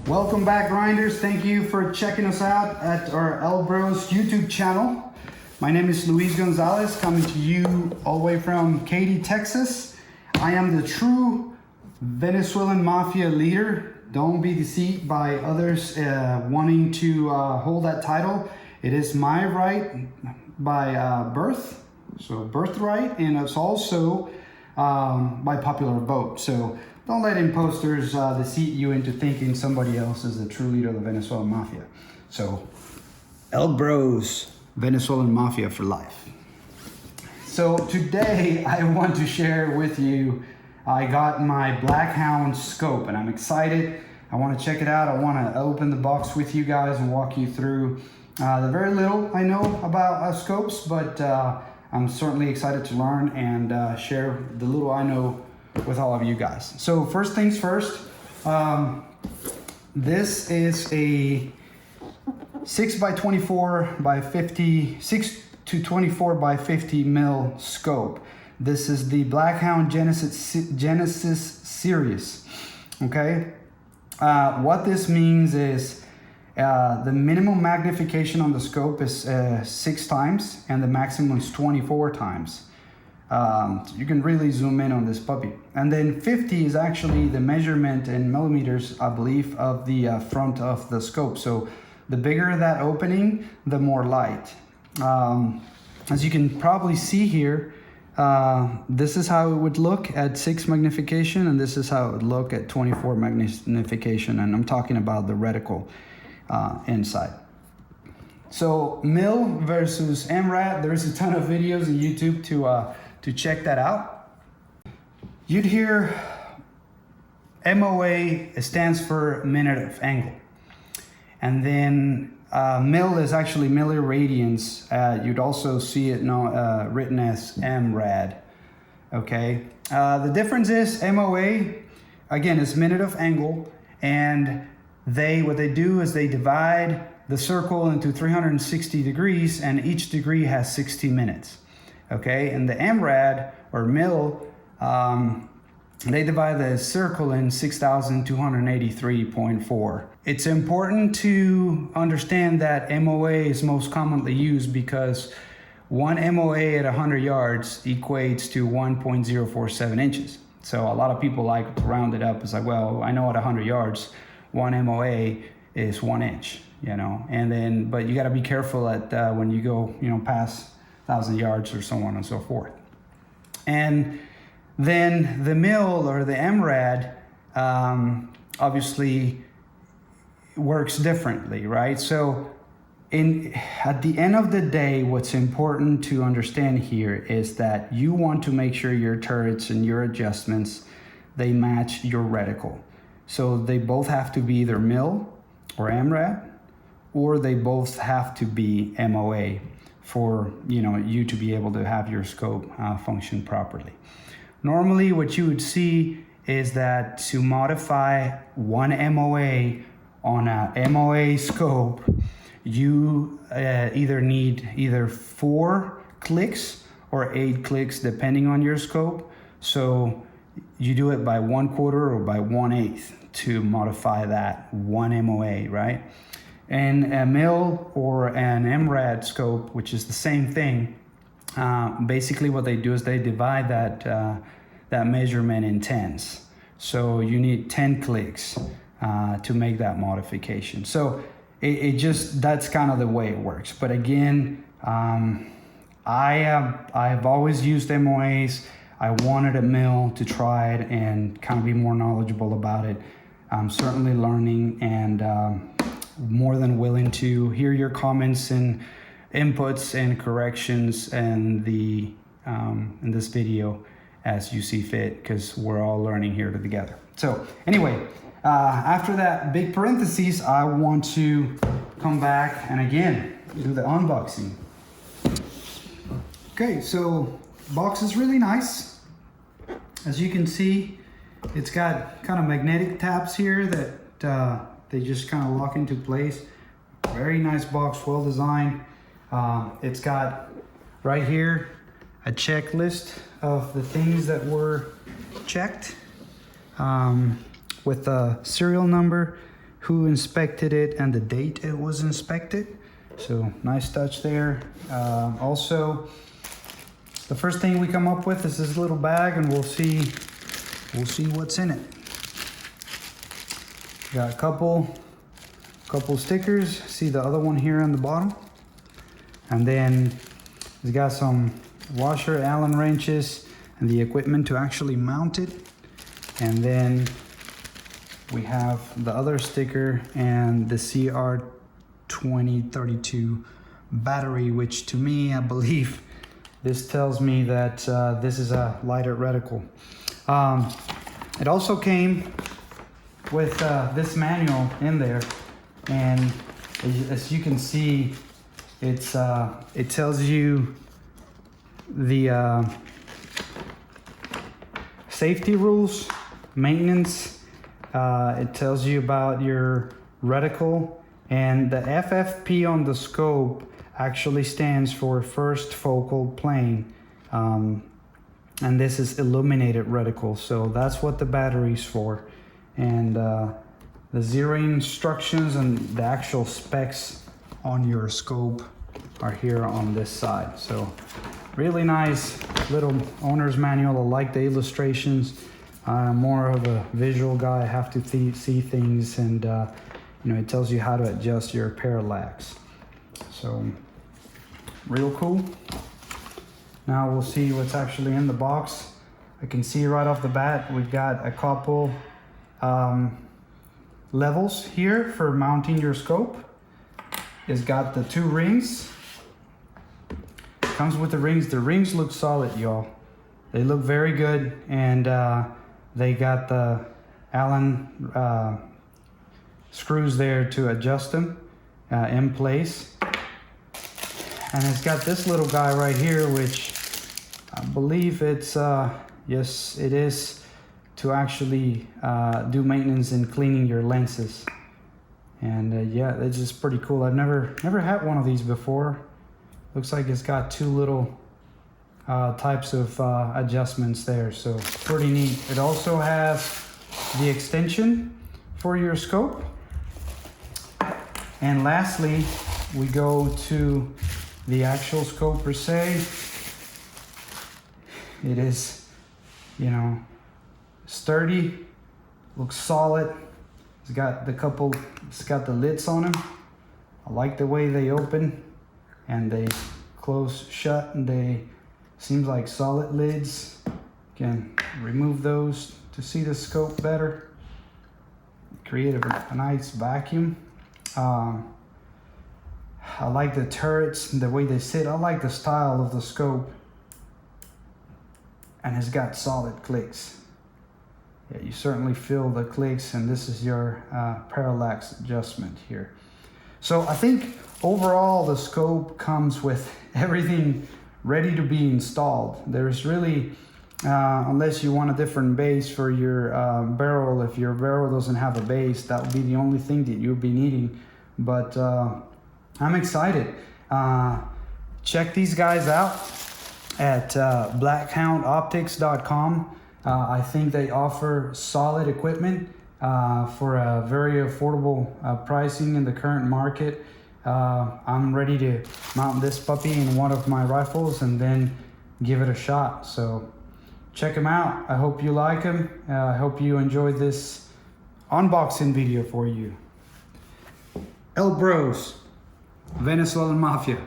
Welcome back, grinders. Thank you for checking us out at our ElkBros YouTube channel. My name is Luis Gonzales, coming to you all the way from Katy, Texas. I am the true Venezuelan mafia leader. Don't be deceived by others wanting to hold that title. It is my right by birth, so birthright, and it's also by popular vote. So don't let imposters deceive you into thinking somebody else is the true leader of the Venezuelan mafia. So, ElkBros, Venezuelan mafia for life. So today I want to share with you, I got my Blackhound scope and I'm excited. I want to check it out. I want to open the box with you guys and walk you through the very little I know about scopes, but I'm certainly excited to learn and share the little I know with all of you guys. So first things first, this is a 6 by 24 by 50, 6 to 24 by 50 mil scope. This is the Blackhound Genesis Series. Okay, what this means is the minimum magnification on the scope is 6 times and the maximum is 24 times. You can really zoom in on this puppy. And then 50 is actually the measurement in millimeters, I believe, of the front of the scope. So the bigger that opening, the more light. As you can probably see here, this is how it would look at 6 magnification, and this is how it would look at 24 magnification. And I'm talking about the reticle inside. So mil versus MRAD, there's a ton of videos on YouTube to check that out. You'd hear MOA stands for minute of angle. And then mil is actually milliradians. You'd also see it written as MRAD. Okay. The difference is MOA, again, is minute of angle. And what they do is they divide the circle into 360 degrees, and each degree has 60 minutes. Okay, and the MRAD or mil, they divide the circle in 6,283.4. It's important to understand that MOA is most commonly used because 1 MOA at 100 yards equates to 1.047 inches. So a lot of people like to round it up. It's like, well, I know at 100 yards, 1 MOA is 1 inch, you know, and then, but you got to be careful at when you go, you know, past 1,000 yards or so on and so forth. And then the mil or the MRAD obviously works differently, right? So at the end of the day, what's important to understand here is that you want to make sure your turrets and your adjustments, they match your reticle. So they both have to be either mil or MRAD, or they both have to be MOA for you to be able to have your scope function properly. Normally what you would see is that to modify 1 MOA on a MOA scope, you either need 4 clicks or 8 clicks depending on your scope. So you do it by 1/4 or by 1/8 to modify that 1 MOA, right? And a mil or an MRAD scope, which is the same thing, basically what they do is they divide that measurement in tens. So you need 10 clicks to make that modification. So that's kind of the way it works. But again, I've always used MOAs. I wanted a mil to try it and kind of be more knowledgeable about it. I'm certainly learning and more than willing to hear your comments and inputs and corrections in this video as you see fit, because we're all learning here together. So anyway, after that big parentheses, I want to come back and again do the unboxing. Okay, so box is really nice. As you can see, it's got kind of magnetic tabs here that they just kind of lock into place. Very nice box, well designed. It's got right here a checklist of the things that were checked with a serial number who inspected it and the date it was inspected. So nice touch there. Also, the first thing we come up with is this little bag, and we'll see what's in it. Got a couple stickers. See the other one here on the bottom, and then it's got some washer Allen wrenches and the equipment to actually mount it. And then we have the other sticker and the CR2032 battery, which to me, I believe this tells me that this is a lighter reticle. It also came with this manual in there, and as you can see, it tells you the safety rules, maintenance. It tells you about your reticle, and the FFP on the scope actually stands for first focal plane, and this is illuminated reticle, so that's what the battery's for. And the zeroing instructions and the actual specs on your scope are here on this side. So really nice little owner's manual. I like the illustrations. I'm more of a visual guy. I have to see things, and you know, it tells you how to adjust your parallax. So real cool. Now we'll see what's actually in the box. I can see right off the bat we've got a couple levels here for mounting your scope. It's got the 2 rings. Comes with the rings. The rings look solid, y'all. They look very good, and they got the Allen screws there to adjust them in place. And it's got this little guy right here, which I believe it's yes, it is, to actually do maintenance and cleaning your lenses. And yeah, it's just pretty cool. I've never had one of these before. Looks like it's got 2 little types of adjustments there, so pretty neat. It also has the extension for your scope. And lastly, we go to the actual scope per se. It is, you know, sturdy, looks solid. It's got the lids on them. I like the way they open and they close shut, and they seems like solid lids. Can remove those to see the scope better. Create a nice vacuum. I like the turrets and the way they sit. I like the style of the scope, and it's got solid clicks. Yeah, you certainly feel the clicks, and this is your parallax adjustment here. So I think overall the scope comes with everything ready to be installed. There's really, unless you want a different base for your barrel, if your barrel doesn't have a base, that would be the only thing that you'll be needing. But I'm excited. Check these guys out at blackhoundoptics.com. I think they offer solid equipment for a very affordable pricing in the current market. I'm ready to mount this puppy in one of my rifles and then give it a shot. So check them out. I hope you like them. I hope you enjoyed this unboxing video for you. ElkBros, Venezuelan Mafia.